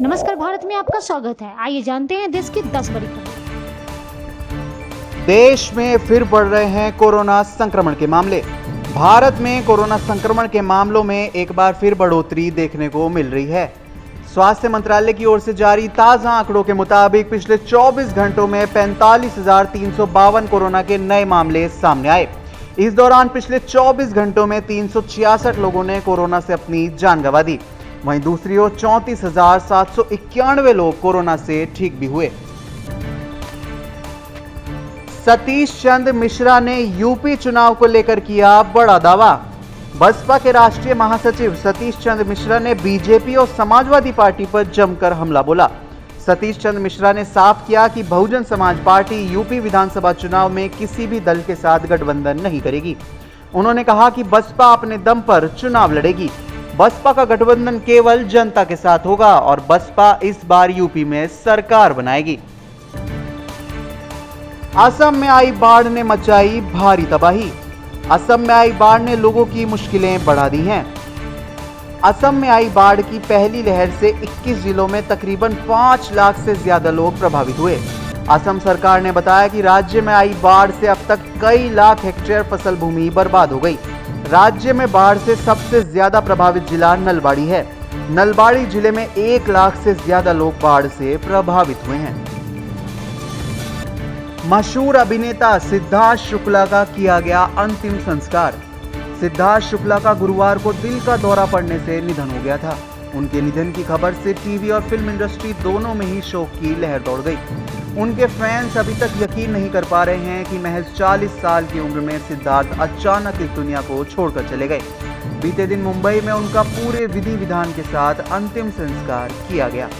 नमस्कार भारत में आपका स्वागत है। आइए जानते हैं देश की 10 बड़ी खबरें। देश में फिर बढ़ रहे हैं कोरोना संक्रमण के मामले। भारत में कोरोना संक्रमण के मामलों में एक बार फिर बढ़ोतरी देखने को मिल रही है। स्वास्थ्य मंत्रालय की ओर से जारी ताजा आंकड़ों के मुताबिक पिछले 24 घंटों में 45,352 कोरोना के नए मामले सामने आए। इस दौरान पिछले 24 घंटों में 366 लोगों ने कोरोना से अपनी जान गंवा दी। वहीं दूसरी ओर 34,791 लोग कोरोना से ठीक भी हुए। सतीश चंद्र मिश्रा ने यूपी चुनाव को लेकर किया बड़ा दावा। बसपा के राष्ट्रीय महासचिव सतीश चंद्र मिश्रा ने बीजेपी और समाजवादी पार्टी पर जमकर हमला बोला। सतीश चंद्र मिश्रा ने साफ किया कि बहुजन समाज पार्टी यूपी विधानसभा चुनाव में किसी भी दल के साथ गठबंधन नहीं करेगी। उन्होंने कहा कि बसपा अपने दम पर चुनाव लड़ेगी। बसपा का गठबंधन केवल जनता के साथ होगा और बसपा इस बार यूपी में सरकार बनाएगी। असम में आई बाढ़ ने मचाई भारी तबाही। असम में आई बाढ़ ने लोगों की मुश्किलें बढ़ा दी हैं। असम में आई बाढ़ की पहली लहर से 21 जिलों में तकरीबन 5 लाख से ज्यादा लोग प्रभावित हुए। असम सरकार ने बताया कि राज्य में आई बाढ़ से अब तक कई लाख हेक्टेयर फसल भूमि बर्बाद हो गई। राज्य में बाढ़ से सबसे ज्यादा प्रभावित जिला नलबाड़ी है। नलबाड़ी जिले में 1 लाख से ज्यादा लोग बाढ़ से प्रभावित हुए हैं। मशहूर अभिनेता सिद्धार्थ शुक्ला का किया गया अंतिम संस्कार। सिद्धार्थ शुक्ला का गुरुवार को दिल का दौरा पड़ने से निधन हो गया था। उनके निधन की खबर से टीवी और फिल्म इंडस्ट्री दोनों में ही शोक की लहर दौड़ गई। उनके फैंस अभी तक यकीन नहीं कर पा रहे हैं कि महज 40 साल की उम्र में सिद्धार्थ अचानक इस दुनिया को छोड़कर चले गए। बीते दिन मुंबई में उनका पूरे विधि विधान के साथ अंतिम संस्कार किया गया।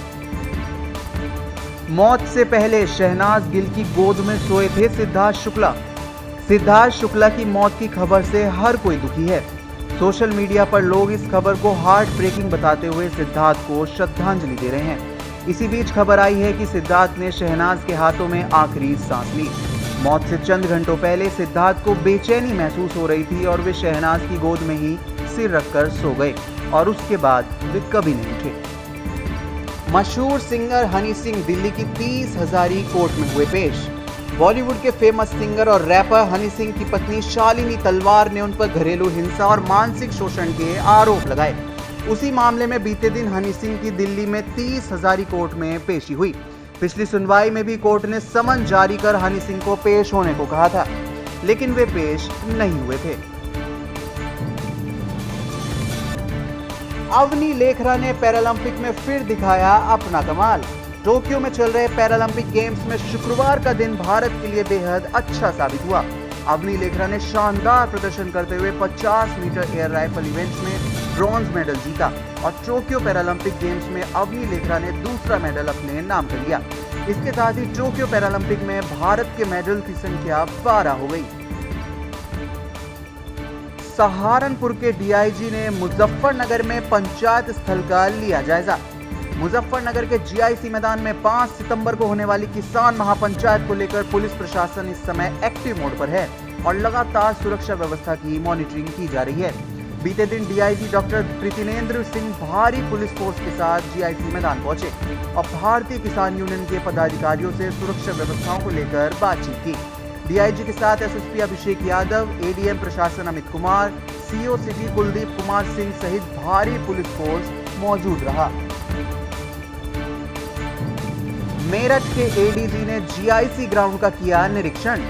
मौत से पहले शहनाज गिल की गोद में सोए थे सिद्धार्थ शुक्ला। सिद्धार्थ शुक्ला की मौत की खबर से हर कोई दुखी है। सोशल मीडिया पर लोग इस खबर को हार्ट ब्रेकिंग बताते हुए सिद्धार्थ को श्रद्धांजलि दे रहे हैं। इसी बीच खबर आई है कि सिद्धार्थ ने शहनाज के हाथों में आखिरी सांस ली। मौत से चंद घंटों पहले सिद्धार्थ को बेचैनी महसूस हो रही थी और वे शहनाज की गोद में ही सिर रखकर सो गए और उसके बाद वे कभी नहीं उठे। मशहूर सिंगर हनी सिंह दिल्ली की 30 हजारी कोर्ट में हुए पेश। बॉलीवुड के फेमस सिंगर और रैपर हनी सिंह की पत्नी शालिनी तलवार ने उन पर घरेलू हिंसा और मानसिक शोषण के आरोप लगाए। उसी मामले में बीते दिन हनी सिंह की दिल्ली में 30 हजारी कोर्ट में पेशी हुई। पिछली सुनवाई में भी कोर्ट ने समन जारी कर हनी सिंह को पेश होने को कहा था, लेकिन वे पेश नहीं हुए थे। अवनी लेखरा ने पैरालंपिक में फिर दिखाया अपना कमाल। टोक्यो में चल रहे पैरालंपिक गेम्स में शुक्रवार का दिन भारत के लिए बेहद अच्छा साबित हुआ। अवनी लेखरा ने शानदार प्रदर्शन करते हुए 50 मीटर एयर राइफल इवेंट्स में ब्रॉन्ज मेडल जीता और टोक्यो पैरालंपिक गेम्स में अवनी लेखरा ने दूसरा मेडल अपने नाम कर लिया। इसके साथ ही टोक्यो पैरालंपिक में भारत के मेडल की संख्या 12 हो गई। सहारनपुर के डीआईजी ने मुजफ्फरनगर में पंचायत स्थल का लिया जायजा। मुजफ्फरनगर के जीआईसी मैदान में 5 सितंबर को होने वाली किसान महापंचायत को लेकर पुलिस प्रशासन इस समय एक्टिव मोड पर है और लगातार सुरक्षा व्यवस्था की मॉनिटरिंग की जा रही है। बीते दिन डीआईजी डॉक्टर प्रीतिनेंद्र सिंह भारी पुलिस फोर्स के साथ जीआईसी मैदान पहुंचे और भारतीय किसान यूनियन के पदाधिकारियों से सुरक्षा व्यवस्थाओं को लेकर बातचीत की। डीआईजी के साथ एसएसपी अभिषेक यादव, एडीएम प्रशासन अमित कुमार, सीओ सिटी कुलदीप कुमार सिंह सहित भारी पुलिस फोर्स मौजूद रहा। मेरठ के एडीजी ने जीआईसी ग्राउंड का किया निरीक्षण।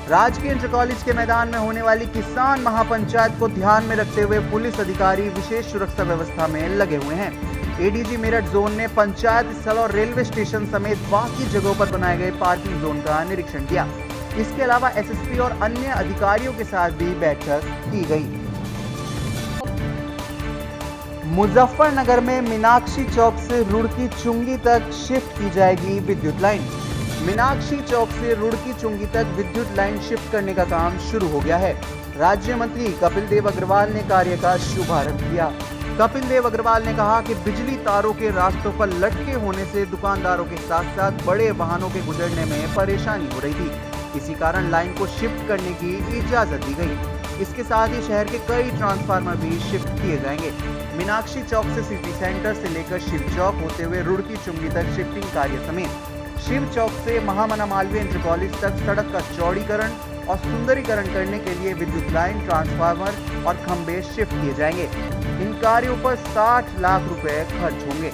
राजकीय इंटर कॉलेज के मैदान में होने वाली किसान महापंचायत को ध्यान में रखते हुए पुलिस अधिकारी विशेष सुरक्षा व्यवस्था में लगे हुए हैं। एडीजी मेरठ जोन ने पंचायत स्थल और रेलवे स्टेशन समेत बाकी जगहों पर बनाए गए पार्किंग जोन का निरीक्षण किया। इसके अलावा एसएसपी और अन्य अधिकारियों के साथ भी बैठक की गई। मुजफ्फरनगर में मीनाक्षी चौक से रुड़की चुंगी तक शिफ्ट की जाएगी विद्युत लाइन। मीनाक्षी चौक से रुड़की चुंगी तक विद्युत लाइन शिफ्ट करने का काम शुरू हो गया है। राज्य मंत्री कपिल देव अग्रवाल ने कार्य का शुभारंभ किया। कपिल देव अग्रवाल ने कहा कि बिजली तारों के रास्तों पर लटके होने से दुकानदारों के साथ साथ बड़े वाहनों के गुजरने में परेशानी हो रही थी। इसी कारण लाइन को शिफ्ट करने की इजाजत दी गई। इसके साथ ही शहर के कई ट्रांसफार्मर भी शिफ्ट किए जाएंगे। मीनाक्षी चौक से सिटी सेंटर से लेकर शिव चौक होते हुए रुड़की चुंगी तक शिफ्टिंग कार्य समेत शिव चौक से महामना मालवीय इंटर कॉलेज तक सड़क का चौड़ीकरण और सुंदरीकरण करने के लिए विद्युत लाइन, ट्रांसफार्मर और खंभे शिफ्ट किए जाएंगे। इन कार्यों पर 60 लाख रुपए खर्च होंगे।